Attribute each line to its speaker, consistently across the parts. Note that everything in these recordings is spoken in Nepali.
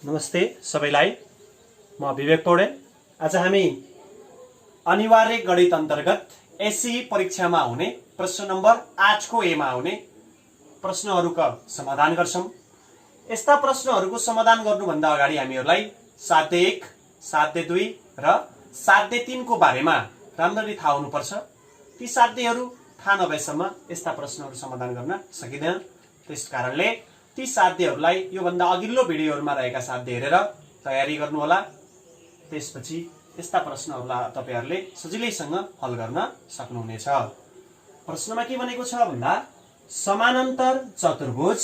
Speaker 1: नमस्ते सबैलाई, म विवेक पौडेल। आज हामी अनिवार्य गणित अन्तर्गत एससी परीक्षामा हुने प्रश्न नम्बर 8 को ए मा आउने प्रश्नहरुका समाधान गर्छौं। यस्ता प्रश्नहरुको समाधान गर्नुभन्दा अगाडि हामीहरुलाई साध्य 1, साध्य 2 र साध्य 3 को बारेमा राम्ररी थाहा हुनुपर्छ। ती साध्यहरु थाहा नभएसम्म यस्ता प्रश्नहरु समाधान गर्न सकिदैन। त्यसकारणले ती साध्यहरुलाई यो भन्दा अघिल्लो भिडियोहरुमा रहेका साध्य हेरेर तयारी गर्नुहोला। त्यसपछि यस्ता प्रश्नहरुलाई तपाईहरुले सजिलैसँग हल गर्न सक्नुहुनेछ। प्रश्नमा के भनेको छ भन्दा समानान्तर चतुर्भुज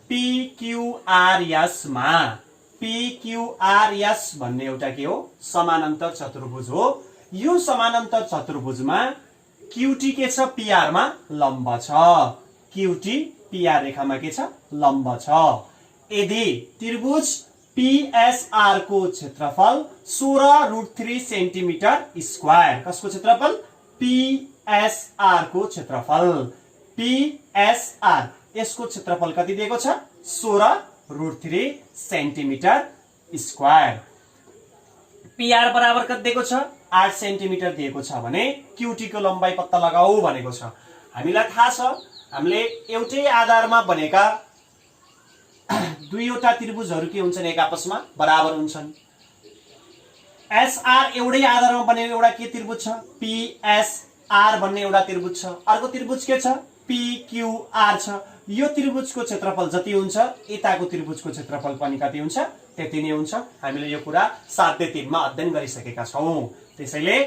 Speaker 1: PQRS मा PQRS भन्ने एउटा के हो? समानान्तर चतुर्भुज हो। यो समानान्तर चतुर्भुजमा QT के छ? PR मा लम्ब छ। QT PR रेखामा के छ? लम्ब छ। यदि त्रिभुज PSR को क्षेत्रफल 16√3 सेन्टिमिटर स्क्वायर, कसको क्षेत्रफल? PSR को क्षेत्रफल। PSR यसको क्षेत्रफल कति दिएको छ? 16√3 सेन्टिमिटर स्क्वायर। PR बराबर कति दिएको छ? 8 सेन्टिमिटर दिएको छ भने QT को लम्बाई पत्ता लगाऊ भनेको छ। हामीलाई थाहा छ हामीले एउटै आधारमा बनेका दुईवटा त्रिभुजहरु के हुन्छन्? एक आपसमा बराबर हुन्छन्। SR एउटै आधारमा बनेको एउटा के त्रिभुज छ? PSR भन्ने एउटा त्रिभुज छ। अर्को त्रिभुज के छ? PQR छ। यो त्रिभुजको क्षेत्रफल जति हुन्छ यताको त्रिभुजको क्षेत्रफल पनि कति हुन्छ? त्यति नै हुन्छ। हामीले यो कुरा साध्य 3 मा अध्ययन गरिसकेका छौं। त्यसैले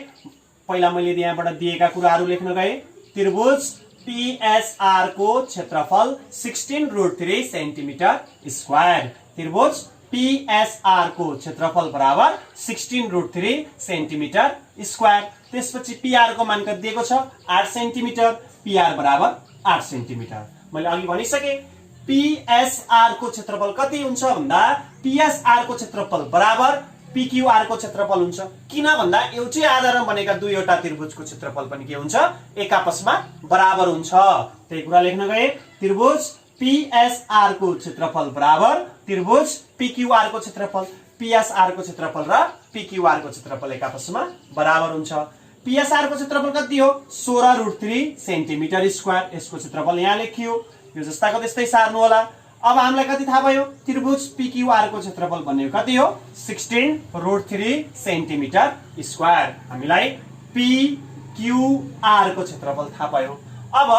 Speaker 1: पहिला मैले यहाँबाट दिएका कुराहरु लेख्न गए। त्रिभुज PSR को क्षेत्रफल 16√3 सेन्टिमिटर स्क्वायर। त्रिभुज PSR को क्षेत्रफल बराबर 16√3 सेन्टिमिटर स्क्वायर। त्यसपछि PR को मान कति दिएको छ? 8 सेन्टिमिटर। PR बराबर 8 सेन्टिमिटर। मैले अघि भनिसके PSR को क्षेत्रफल कति हुन्छ भन्दा PSR को क्षेत्रफल बराबर PQR को क्षेत्रफल हुन्छ। किन भन्दा एउटै आधारमा बनेका दुईवटा त्रिभुजको क्षेत्रफल पनि के हुन्छ? एक आपसमा बराबर हुन्छ। त्यही कुरा लेख्न गए। त्रिभुज PSR को क्षेत्रफल बराबर त्रिभुज PQR को क्षेत्रफल। PSR को क्षेत्रफल र PQR को क्षेत्रफल एक आपसमा बराबर हुन्छ। PSR को क्षेत्रफल कति हो? 16√3 सेन्टिमिटर स्क्वायर। यसको क्षेत्रफल यहाँ लेखियो। यो जस्ताको त्यस्तै सार्नु होला। अब हामीलाई कति थाहा भयो? त्रिभुज PQR को क्षेत्रफल भन्ने कति हो? 16√3 सेन्टिमिटर स्क्वायर। हामीलाई PQR को क्षेत्रफल थाहा भयो। अब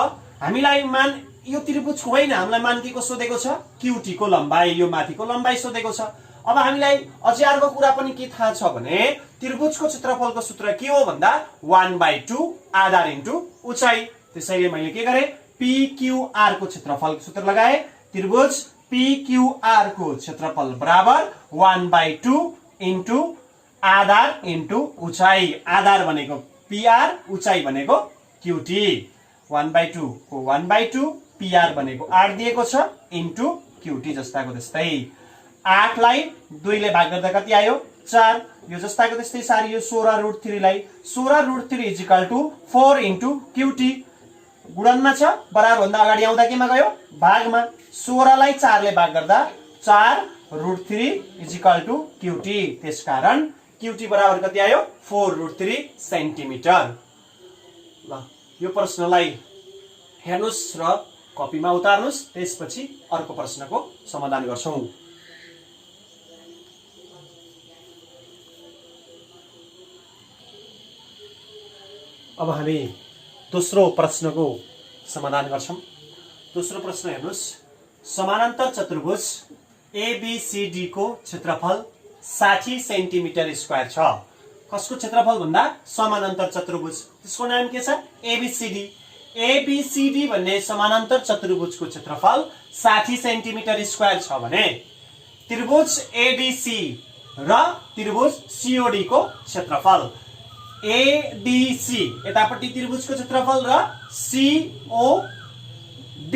Speaker 1: हामीलाई मान यो त्रिभुजको होइन, हामीलाई मान के को सोधेको छ? QT को लम्बाई, यो माथिको लम्बाई सोधेको छ। अब हामीलाई अझै अर्को कुरा पनि के थाहा छ भने त्रिभुजको क्षेत्रफलको सूत्र के हो भन्दा 1/2 आधार इन्टु उचाइ। त्यसैले मैले के गरे? PQR को क्षेत्रफल सूत्र लगाए। त्रिभुज PQR को क्षेत्रफल बराबर 1/2 इन्टु आधार इन्टु उचाइ। आधार भनेको PR, उचाइ भनेको QT। 1/2 को 1/2, PR भनेको 8 दिएको छ इन्टु QT जस्ताको त्यस्तै। 8 लाई 2 ले भाग गर्दा कति आयो? 4। यो जस्ताको त्यस्तै सारियो 16√3 लाई। 16√3 = 4 इन्टु QT। गुणनमा छ, बराबर भन्दा अगाडि आउँदा केमा गयो? भागमा। 16 लाई 4 ले भाग गर्दा 4√3 = QT। त्यसकारण QT बराबर कति आयो? 4√3 सेन्टिमिटर। ल यो प्रश्नलाई हेर्नुस् र कपीमा उतार्नुस्। त्यसपछि अर्को प्रश्नको समाधान गर्छौं। अब हामी दोस्रो प्रश्नको समाधान गर्छौं। दोस्रो प्रश्न हेर्नुस्। समानान्तर चतुर्भुज ABCD को क्षेत्रफल 60 सेन्टिमिटर स्क्वायर छ। कसको क्षेत्रफल भन्दा समानान्तर चतुर्भुज, त्यसको नाम के छ? ABCD। ABCD भन्ने समानान्तर चतुर्भुजको क्षेत्रफल 60 सेन्टिमिटर स्क्वायर छ भने त्रिभुज ADC र त्रिभुज COD को क्षेत्रफल ADC यतापट्टि त्रिभुजको क्षेत्रफल र COD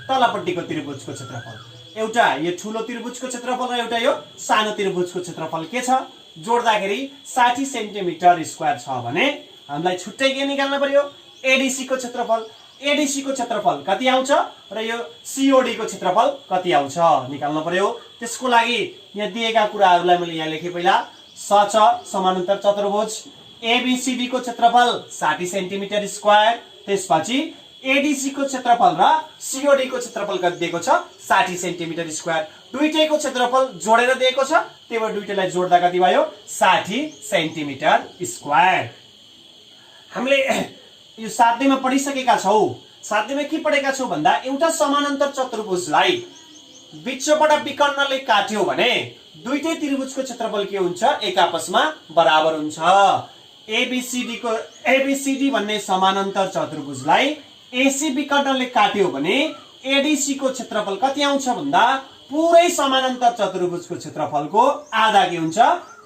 Speaker 1: तलपट्टिको त्रिभुजको क्षेत्रफल। एउटा यो ठूलो त्रिभुजको क्षेत्रफल र एउटा यो सानो त्रिभुजको क्षेत्रफल के छ? जोड्दाखेरि 60 सेन्टिमिटर स्क्वायर छ भने हामीलाई छुट्टै के निकाल्न पर्यो? ADC को क्षेत्रफल। एडीसी को क्षेत्रफल कति आउँछ र यो सीओडी को क्षेत्रफल कति आउँछ निकाल्नु पर्यो। त्यसको लागि यहाँ दिएका कुराहरूलाई मैले यहाँ लेखे। पहिला सच समानान्तर चतुर्भुज एबीसीडी को क्षेत्रफल 60 सेन्टिमिटर स्क्वायर, त्यसपछि एडीसी को क्षेत्रफल र सीओडी को क्षेत्रफल कति दिएको छ 60 सेन्टिमिटर स्क्वायर। दुईटैको क्षेत्रफल जोडेर दिएको छ, त्यही भएर दुईटैलाई जोड्दा कति भयो 60 सेन्टिमिटर स्क्वायर। हामीले यो साध्यमा पढिसकेका छौं। साध्यमा के पढेका छौं भन्दा एउटा समानान्तर चतुर्भुजलाई बीचबाट विकर्णले काट्यो भने दुईटै त्रिभुजको क्षेत्रफल के हुन्छ एक आपसमा बराबर हुन्छ। एबीसीडी भन्ने समानान्तर चतुर्भुजलाई एसी विकर्णले काट्यो भने एडीसी को क्षेत्रफल कति आउँछ भन्दा पुरै समानान्तर चतुर्भुजको क्षेत्रफलको आधा के हुन्छ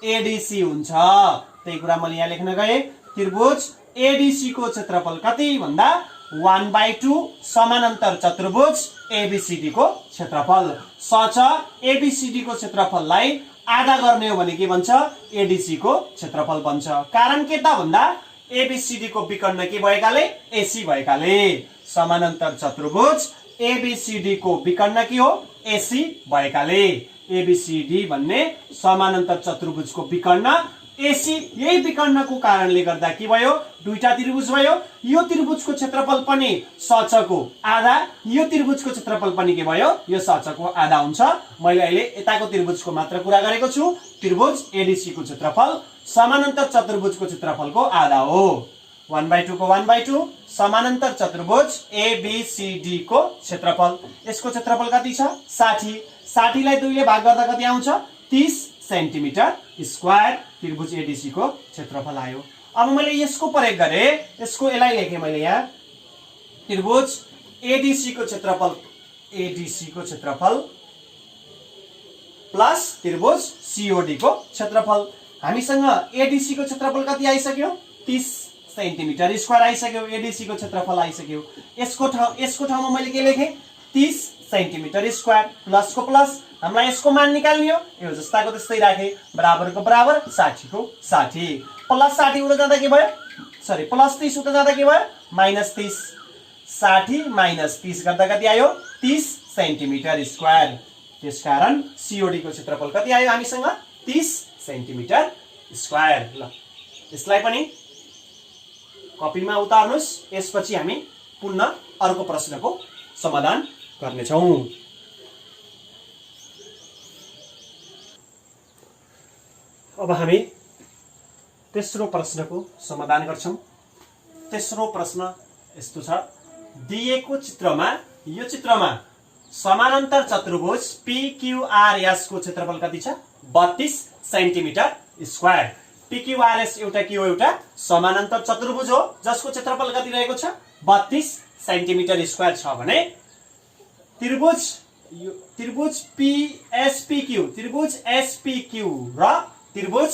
Speaker 1: एडीसी हुन्छ। त्यही कुरा मैले यहाँ लेख्न गए। त्रिभुज एडीसी को क्षेत्रफल कति भन्दा 1/2 समानान्तर चतुर्भुज एबीसीडी को क्षेत्रफल। सच एबीसीडी को क्षेत्रफललाई आधा गर्ने हो भने के भन्छ एडीसी को क्षेत्रफल बन्छ। कारण के त भन्दा एबीसीडी को विकर्ण के भएकाले एसी भएकाले। समानान्तर चतुर्भुज एबीसीडी को विकर्ण के हो एसी भएकाले। एबीसीडी भन्ने समानान्तर चतुर्भुजको विकर्ण एसी। यही विकर्णको कारणले गर्दा के भयो दुईटा त्रिभुज भयो। यो त्रिभुजको क्षेत्रफल पनि सचको आधा, यो त्रिभुजको क्षेत्रफल पनि के भयो यो सचको आधा हुन्छ। मैले अहिले यताको त्रिभुजको मात्र कुरा गरेको छु। त्रिभुज एडीसी को क्षेत्रफल समानान्तर चतुर्भुजको क्षेत्रफलको आधा हो। 1/2 को 1/2 समानान्तर चतुर्भुज एबीसीडी को क्षेत्रफल। यसको क्षेत्रफल कति छ 60। 60 लाई 2 ले भाग गर्दा कति आउँछ 30 सेन्टिमिटर स्क्वायर। त्रिभुज एडीसी को क्षेत्रफल आयो। अब मैले यसको प्रयोग गरे, यसको यसलाई लेखे मैले यहाँ। त्रिभुज एडीसी को क्षेत्रफल प्लस त्रिभुज सीओडी को क्षेत्रफल। हामीसँग एडीसी को क्षेत्रफल कति आइसक्यो 30 सेन्टिमिटर स्क्वायर आइसक्यो। एडीसी को क्षेत्रफल आइसक्यो। यसको ठाउँमा मैले के लेखे 30 सेन्टिमिटर स्क्वायर। प्लस को प्लस हामीलाई यसको मान निकाल्ने हो। यो जस्ताको त्यस्तै राखे। बराबरको बराबर 60 को 60 प्लस 60 उता जाँदा के भयो सरी प्लस 30 उता जाँदा के भयो -30। 60 - 30 गर्दा कति आयो 30 सेन्टिमिटर स्क्वायर। त्यसकारण सीओडी को क्षेत्रफल कति आयो हामीसँग 30 सेन्टिमिटर स्क्वायर। ल यसलाई पनि कपीमा उतार्नुस्। यसपछि हामी पुनः अर्को प्रश्नको समाधान गर्नेछौं। अब हामी तेस्रो प्रश्नको समाधान गर्छौं। तेस्रो प्रश्न यस्तो छ। दिएको चित्रमा यो चित्रमा समानान्तर चतुर्भुज पीक्यूआरएस को क्षेत्रफल कति छ 32 सेन्टिमिटर स्क्वायर। पीक्यूआरएस एउटा के हो एउटा समानान्तर चतुर्भुज हो जसको क्षेत्रफल कति रहेको छ 32 सेन्टिमिटर स्क्वायर छ भने त्रिभुज एसपीक्यू र त्रिभुज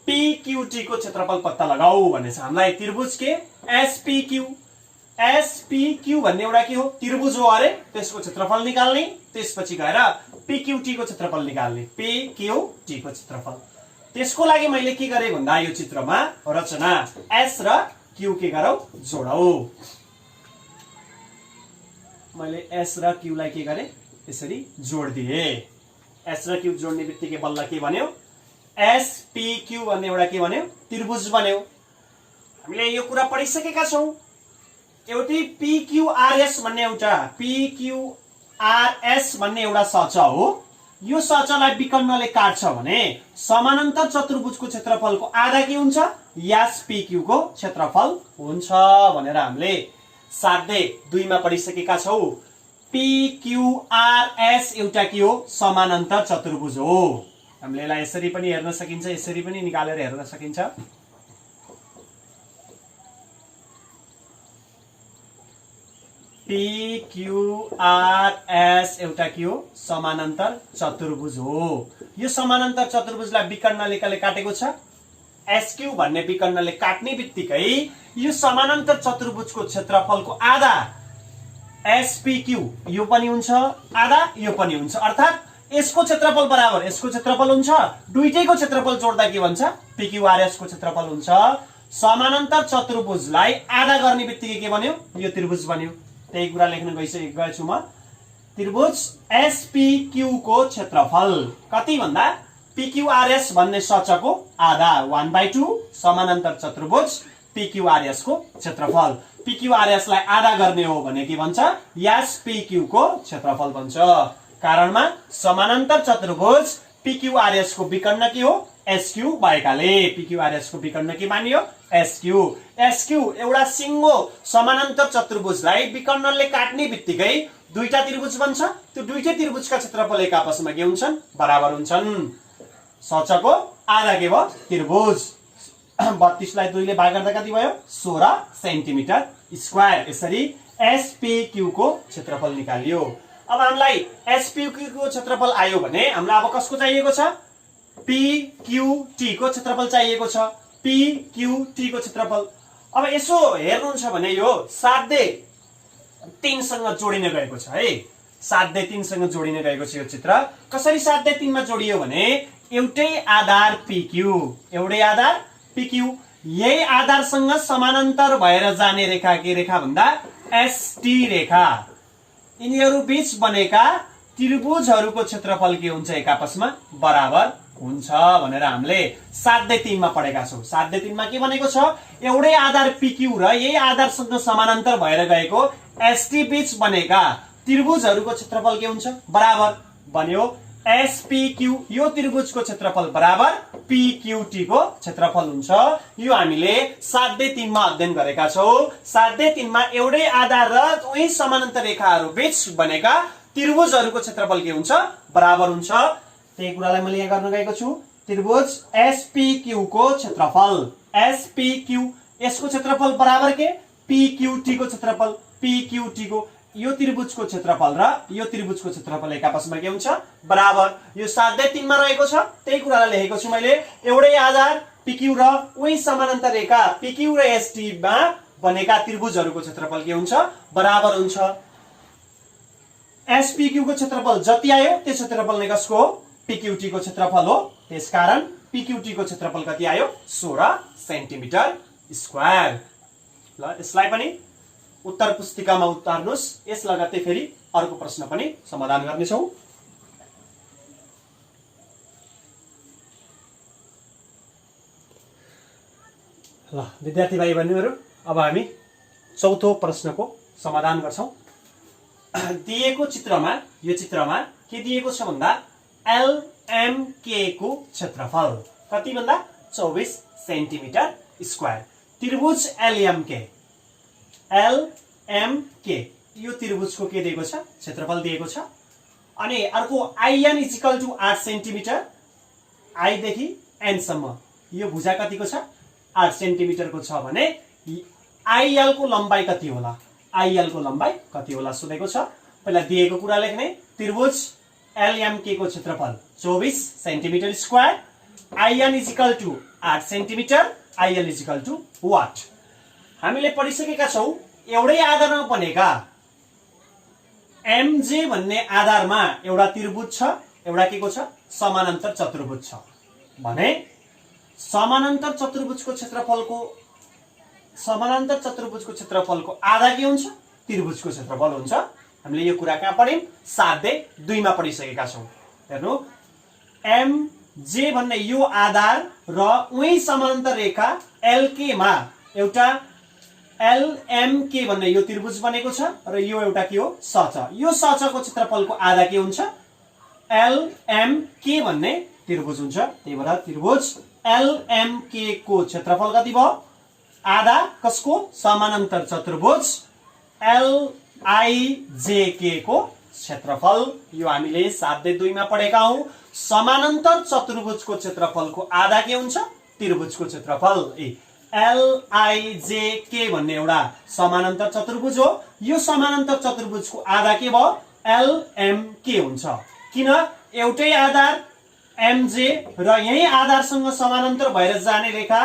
Speaker 1: पीक्यूटी को क्षेत्रफल पत्ता लगाऊ भन्ने छ हामीलाई। त्रिभुज के एसपीक्यू भन्ने एउटा के हो त्रिभुज हो अरे, त्यसको क्षेत्रफल निकाल्ने, त्यसपछि गएर पीक्यूटी को क्षेत्रफल निकाल्ने। पीक्यूटी को क्षेत्रफल त्यसको लागि मैले के गरे भन्दा यो चित्रमा रचना एस र क्यू के गरौ जोडौ। मैले एस र क्यू लाई के गरे यसरी जोड दिए। एस र क्यू जोड्ने बित्तिकै बल्ल के भन्यो एसपीक्यू भन्ने एउटा के भन्यो त्रिभुज बन्यो। हामीले यो कुरा पढिसकेका छौं। एउटै पीक्यूआरएस भन्ने एउटा सच हो। यो सचलाई विकर्णले काट्छ भने समानान्तर चतुर्भुजको क्षेत्रफलको आधा के हुन्छ एसपीक्यू को क्षेत्रफल हुन्छ भनेर हामीले साध्य 2 मा पढिसकेका छौं। पीक्यूआरएस एउटा के हो समानान्तर चतुर्भुज हो। हामीले यसलाई यसरी पनि हेर्न सकिन्छ, यसरी पनि निकालेर हेर्न सकिन्छ। पीक्यूआरएस एउटा के हो समानान्तर चतुर्भुज हो। यो समानान्तर चतुर्भुजलाई विकर्णले काटेको छ। एसक्यू भन्ने विकर्णले काट्ने बित्तिकै यो समानान्तर चतुर्भुजको क्षेत्रफलको आधा एसपीक्यू यो पनि हुन्छ आधा यो पनि हुन्छ। अर्थात यसको क्षेत्रफल बराबर यसको क्षेत्रफल हुन्छ। दुईटैको क्षेत्रफल जोड्दा के भन्छ पीक्यूआरएस को क्षेत्रफल हुन्छ समानान्तर चतुर्भुजलाई आधा गर्ने बित्तिकै के बन्यो? यो त्रिभुज बन्यो। त्यही कुरा लेख्न गएछु म। त्रिभुज एसपीक्यू को क्षेत्रफल कति भन्दा पीक्यूआरएस भन्ने सचको आधा 1/2 समानान्तर चतुर्भुज पीक्यूआरएस को क्षेत्रफल। पीक्यूआरएस लाई आधा गर्ने हो भने के भन्छ? एसपीक्यू को क्षेत्रफल भन्छ। कारणमा समानान्तर चतुर्भुज पीक्यूआरएस को विकर्ण के हो? एसक्यू भएकाले पीक्यूआरएस को विकर्ण के मानियो? एसक्यू। एसक्यू एउटा सिंगो समानान्तर चतुर्भुजलाई विकर्णले काट्ने बित्तिकै दुईटा त्रिभुज बन्छ। त्यो दुईटै त्रिभुजका क्षेत्रफल एक आपसमा के हुन्छन्? बराबर हुन्छन्। सचको आधा के भयो? त्रिभुज। 32 लाई 2 ले भाग गर्दा कति भयो? 16 सेन्टिमिटर स्क्वायर। यसरी एसपीक्यू को क्षेत्रफल निकालियो। अब हामीलाई एसपीक्यू को क्षेत्रफल आयो भने हामीलाई अब कसको चाहिएको छ? पीक्यूटी को क्षेत्रफल चाहिएको छ। पीक्यूटी को क्षेत्रफल अब यसो हेर्नुहुन्छ भने यो 7/3 सँग जोडिन गएको छ है। 7/3 सँग जोडिन गएको छ यो चित्र। कसरी 7/3 मा जोडियो भने एउटै आधार पीक्यू, एउटै आधार पीक्यू, यही आधारसँग समानान्तर भएर जाने रेखा के रेखा भन्दा एसटी रेखा। यिनीहरू बीच बनेका त्रिभुजहरूको क्षेत्रफल के हुन्छ? एक आपसमा बराबर हुन्छ भनेर हामीले 7/3 मा पढेका छौं। 7/3 मा के भनेको छ? एउटै आधार पीक्यू र यही आधारसँग समानान्तर भएर गएको एसटी बीच बनेका त्रिभुजहरूको क्षेत्रफल के हुन्छ? बराबर बन्यो एसपीक्यू। यो त्रिभुजको क्षेत्रफल बराबर पीक्यूटी को क्षेत्रफल हुन्छ। यो हामीले 7/3 मा अध्ययन गरेका छौं। 7/3 मा एउटै आधार र उही समानान्तर रेखाहरू बीच बनेका त्रिभुजहरूको क्षेत्रफल के हुन्छ? बराबर हुन्छ। त्यही कुरालाई मैले यहाँ गर्न गएको छु। त्रिभुज एसपीक्यू को क्षेत्रफल, एसपीक्यू यसको क्षेत्रफल बराबर के? पीक्यूटी को क्षेत्रफल। पीक्यूटी को यो त्रिभुजको क्षेत्रफल र यो त्रिभुजको क्षेत्रफल एक आपसमा के हुन्छ? बराबर। यो 7/3 मा रहेको छ। त्यही कुरालाई लेखेको छु मैले। एउटै आधार पीक्यू र उही समानान्तर रेखा पीक्यू र एसटी मा बनेका त्रिभुजहरूको क्षेत्रफल के हुन्छ? बराबर हुन्छ। एसपीक्यू को क्षेत्रफल जति आयो त्यो क्षेत्रफल नै कसको हो? पीक्यूटी को क्षेत्रफल हो। त्यसकारण पीक्यूटी को क्षेत्रफल कति आयो? 16 सेन्टिमिटर स्क्वायर। ल यसलाई पनि उत्तर पुस्तिकामा उतार्नुस्। यस लगत्तै फेरि अर्को प्रश्न पनि समाधान गर्नेछौं। ल विद्यार्थी भाइ बहिनीहरु, अब हामी चौथो प्रश्नको समाधान गर्छौं। दिएको चित्रमा, यो चित्रमा के दिएको छ भन्दा एलएमके को क्षेत्रफल कति भन्दा 24 सेन्टिमिटर स्क्वायर। त्रिभुज एलएमके यो त्रिभुजको के दिएको छ? क्षेत्रफल दिएको छ। अनि अर्को आइएन इक्वल टु 8 सेन्टिमिटर। आई देखि एन सम्म यो भुजा कतिको छ? 8 सेन्टिमिटर को छ भने आईएल को लम्बाई कति होला? आईएल को लम्बाई कति होला सोधेको छ। पहिला दिएको कुरा लेख्ने। त्रिभुज एलएमके को क्षेत्रफल 24 centimetre square. IN equal to 8 centimetre. IL equal to what? हामीले पढिसकेका छौं। एउटै आधारमा बनेका एमजे भन्ने आधारमा एउटा त्रिभुज छ, एउटा के को छ? समानान्तर चतुर्भुज छ भने समानान्तर चतुर्भुजको क्षेत्रफलको आधा के हुन्छ? त्रिभुजको क्षेत्रफल हुन्छ। हामीले यो कुरा कहाँ पढ्यौं? 7/2 मा पढिसकेका छौं। हेर्नु, एमजे भन्ने यो आधार र उही समानान्तर रेखा एलके मा एउटा एलएमके भन्ने यो त्रिभुज बनेको छ र यो एउटा के हो? सच। यो सचको क्षेत्रफलको आधा के हुन्छ? एलएमके भन्ने त्रिभुज हुन्छ। त्यही भएर त्रिभुज एलएमके को क्षेत्रफल कति भयो? आधा कसको? समानान्तर चतुर्भुज एलआईजेके को क्षेत्रफल। यो हामीले 7/2 मा पढेका हौं। समानान्तर चतुर्भुजको क्षेत्रफलको आधा के हुन्छ? त्रिभुजको क्षेत्रफल। एलआईजेके भन्ने एउटा समानान्तर चतुर्भुज हो। यो समानान्तर चतुर्भुजको आधा के भयो? एलएमके हुन्छ। किन? एउटै आधार एमजे र यही आधारसँग समानान्तर भएर जाने रेखा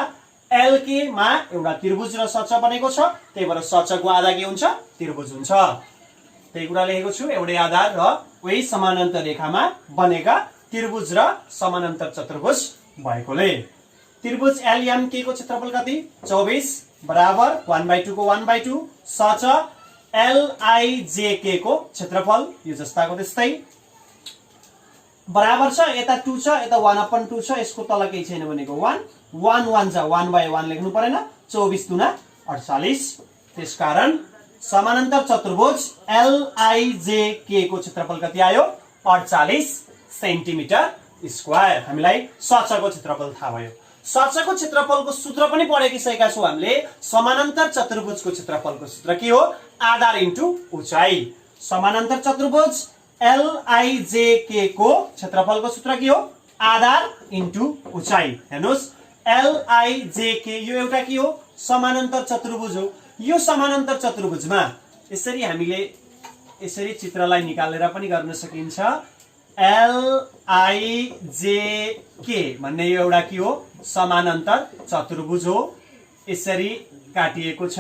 Speaker 1: एलके मा एउटा त्रिभुज र सच बनेको छ। त्यही भएर सचको आधा के हुन्छ? त्रिभुज हुन्छ। त्यही कुरा लेखेको छु। एउटै आधार र उही समानान्तर रेखामा बनेका त्रिभुज र समानान्तर चतुर्भुज भएकोले। त्रिभुज एलएमके को क्षेत्रफल कति 24 बराबर 1/2 को 1/2 सच एलआईजेके को क्षेत्रफल यो जस्ताको त्यस्तै बराबर छ। यता 2 छ, यता 1/2 छ, यसको तल केही छैन भनेको 1 1 1 छ, 1/1 लेख्नु परेन। 24 दुना 48। त्यसकारण समानान्तर चतुर्भुज एलआईजेके को क्षेत्रफल कति आयो 48 सेन्टिमिटर स्क्वायर। हामीलाई सचको क्षेत्रफल थाहा भयो। सचको क्षेत्रफलको सूत्र पनि पढिसकेका छौं हामीले। समानान्तर चतुर्भुजको क्षेत्रफलको सूत्र के हो आधार इन्टु उचाइ। समानान्तर चतुर्भुज एलआईजेके को क्षेत्रफलको सूत्र के हो आधार इन्टु उचाइ। हेर्नुस् एलआईजेके यो एउटा के हो समानान्तर चतुर्भुज हो। यो समानान्तर चतुर्भुजमा यसरी हामीले यसरी चित्रलाई निकालेर पनि गर्न सकिन्छ। एलआईजेके भन्ने यो एउटा के हो समानान्तर चतुर्भुज हो। यसरी काटिएको छ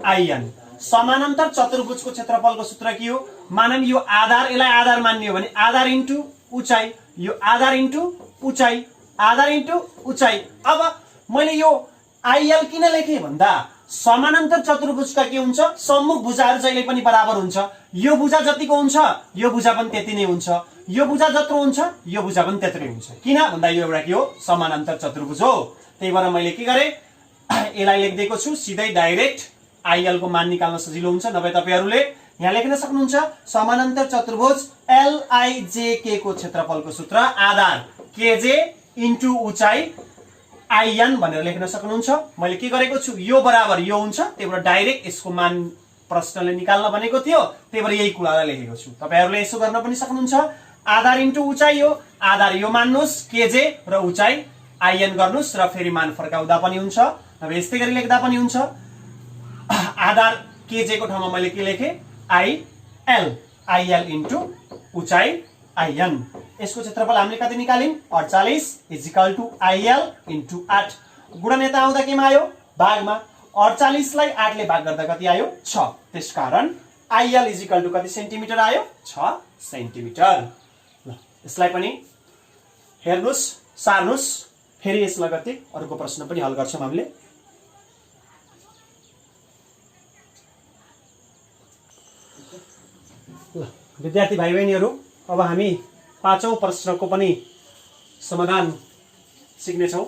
Speaker 1: आइएन। समानान्तर चतुर्भुजको क्षेत्रफलको सूत्र के हो मानन यो आधार यसलाई आधार मान्ने हो भने आधार इन्टु उचाइ। यो आधार इन्टु उचाइ आधार इन्टु उचाइ। अब मैले यो आइएल किन लेखे भन्दा समानान्तर चतुर्भुजका के हुन्छ सम्मुख भुजाहरू जहिले पनि बराबर हुन्छ। यो भुजा जतिको हुन्छ यो भुजा पनि त्यति नै हुन्छ। यो भुजा जत्रो हुन्छ यो भुजा पनि त्यत्रै हुन्छ। किन भन्दा यो एउटा के हो समानान्तर चतुर्भुज हो। त्यही भएर मैले के गरे यसलाई लेख्दिएको छु सिधै डाइरेक्ट आइएल को मान निकाल्न सजिलो हुन्छ। नभए तपाईहरुले यहाँ लेख्न सक्नुहुन्छ समानान्तर चतुर्भुज एलआईजेके को क्षेत्रफलको सूत्र आधार केजे इन्टु उचाइ आइएन भनेर लेख्न सक्नुहुन्छ। मैले के गरेको छु यो बराबर यो हुन्छ त्यही भएर डाइरेक्ट यसको मान प्रश्नले निकाल्न भनेको थियो। त्यही भएर यही कुरालाई लेखेको छु। तपाईहरुले यसो गर्न पनि सक्नुहुन्छ। आधार इन्टु उचाइ हो। आधार यो मान्नुस् केजे र उचाइ आइएन गर्नुस् र फेरि मान फर्काउँदा पनि हुन्छ। अब यस्तै गरी लेख्दा पनि हुन्छ। आधार केजे को ठाउँमा मैले के लेखे आइएल आइएल इन्टु उचाइ आइएन। यसको क्षेत्रफल हामीले कति निकाल्यौं 48 इजिकल टु आइएल इन्टु 8। गुणनयता आउँदा केमा आयो भागमा। 48 लाई 8 ले भाग गर्दा कति आयो 6। त्यसकारण आइएल इजिकल टु कति सेन्टिमिटर आयो 6 सेन्टिमिटर। ल यसलाई पनि हेर्नुस् सार्नुस् फेरि यस लगत्तै अर्को प्रश्न पनि हल गर्छौं हामीले। ल विद्यार्थी भाइ बहिनीहरु अब हामी पाँचौं प्रश्नको पनि समाधान सिक्ने छौं।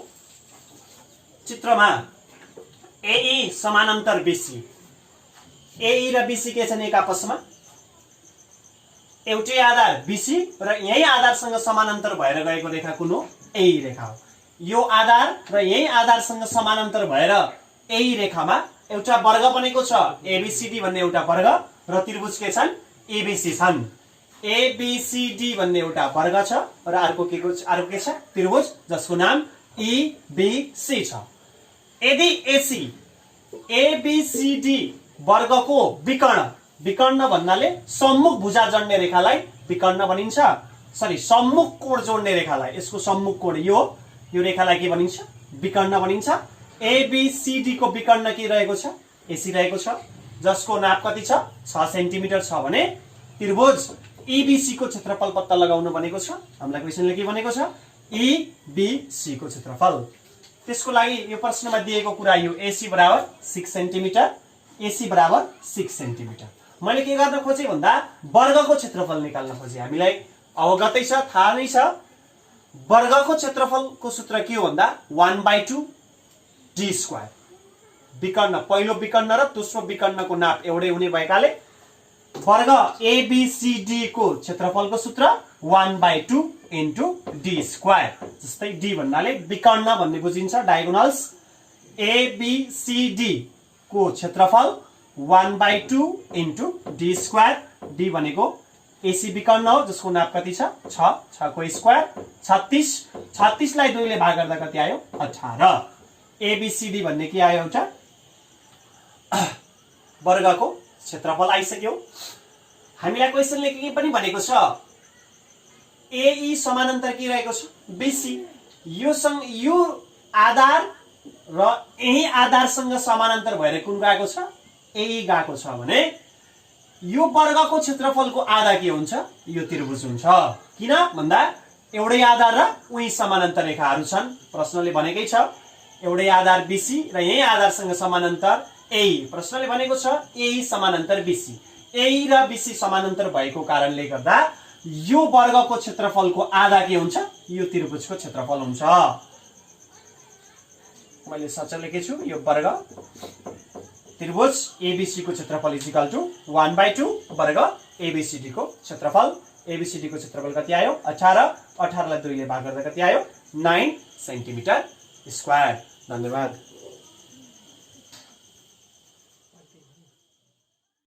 Speaker 1: चित्रमा एई समानान्तर बीसी। एई र बीसी के छन् एक आपसमा एउटै आधार बीसी र यही आधारसँग समानान्तर भएर गएको रेखा कुन हो एई रेखा हो। यो आधार र यही आधारसँग समानान्तर भएर एई रेखामा एउटा वर्ग बनेको छ एबीसीडी भन्ने एउटा वर्ग र त्रिभुज के छन् एबीसी छन्। एबीसीडी भन्ने एउटा वर्ग छ र अर्को के छ त्रिभुज जसको नाम ईबीसी छ। यदि एसी एबीसीडी वर्गको विकर्ण विकर्ण भन्नाले सम्मुख भुजा जोड्ने रेखालाई विकर्ण भनिन्छ। सरी सम्मुख कोण जोड्ने रेखालाई यसको सम्मुख कोण यो रेखालाई के भनिन्छ विकर्ण भनिन्छ। एबीसीडी को विकर्ण के रहेको छ एसी रहेको छ जसको नाप कति छ 6 सेन्टिमिटर छ भने त्रिभुज ईबीसी को क्षेत्रफल पत्ता लगाउन भनेको छ। हामीलाई क्वेशनले के भनेको छ ईबीसी को क्षेत्रफल। त्यसको लागि यो प्रश्नमा दिएको कुरा यो एसी बराबर 6 सेन्टिमिटर एसी बराबर 6 सेन्टिमिटर। मैले के गर्न खोजे भन्दा वर्गको क्षेत्रफल निकाल्न खोजे। हामीलाई अवगतै छ थाहा नै छ वर्गको क्षेत्रफलको सूत्र के हो भन्दा 1/2 d स्क्वायर। विकर्ण पहिलो विकर्ण र दोस्रो विकर्णको नाप एउटै हुने भएकाले वर्ग एबीसीडी को क्षेत्रफलको सूत्र 1/2 इन्टु d स्क्वायर। जस्तै d भन्नाले विकर्ण भन्ने बुझिन्छ डायगोनल्स। एबीसीडी को क्षेत्रफल 1/2 इन्टु d स्क्वायर। d भनेको एसी विकर्ण हो जसको नाप कति छ 6 को स्क्वायर 36। 36 लाई 2 ले भाग गर्दा कति आयो 18। एबीसीडी भन्ने के आयो एउटा वर्गको क्षेत्रफल आइसक्यो। हामीलाई क्वेशनले के पनि भनेको छ एई समानान्तर के रहेको छ बीसी। यो आधार र यही आधारसँग समानान्तर भएर कुन गएको छ एई गएको छ भने यो वर्गको क्षेत्रफलको आधा के हुन्छ यो त्रिभुज हुन्छ। किन भन्दा एउटै आधार र उही समानान्तर रेखाहरू छन्। प्रश्नले भनेकै छ एउटै आधार बीसी र यही आधारसँग समानान्तर ए। प्रश्नले भनेको छ ए समानान्तर बीसी। ए र बीसी समानान्तर भएको कारणले गर्दा यो वर्गको क्षेत्रफलको आधा के हुन्छ? यो त्रिभुजको क्षेत्रफल हुन्छ। मैले सच्च लेखेछु, यो वर्ग त्रिभुज एबीसी को क्षेत्रफल इज इक्वल टु 1/2 वर्ग एबीसीडी को क्षेत्रफल। एबीसीडी को क्षेत्रफल कति आयो? 18। 18 लाई 2 ले भाग गर्दा कति आयो? 9 सेन्टिमिटर स्क्वायर। धन्यवाद।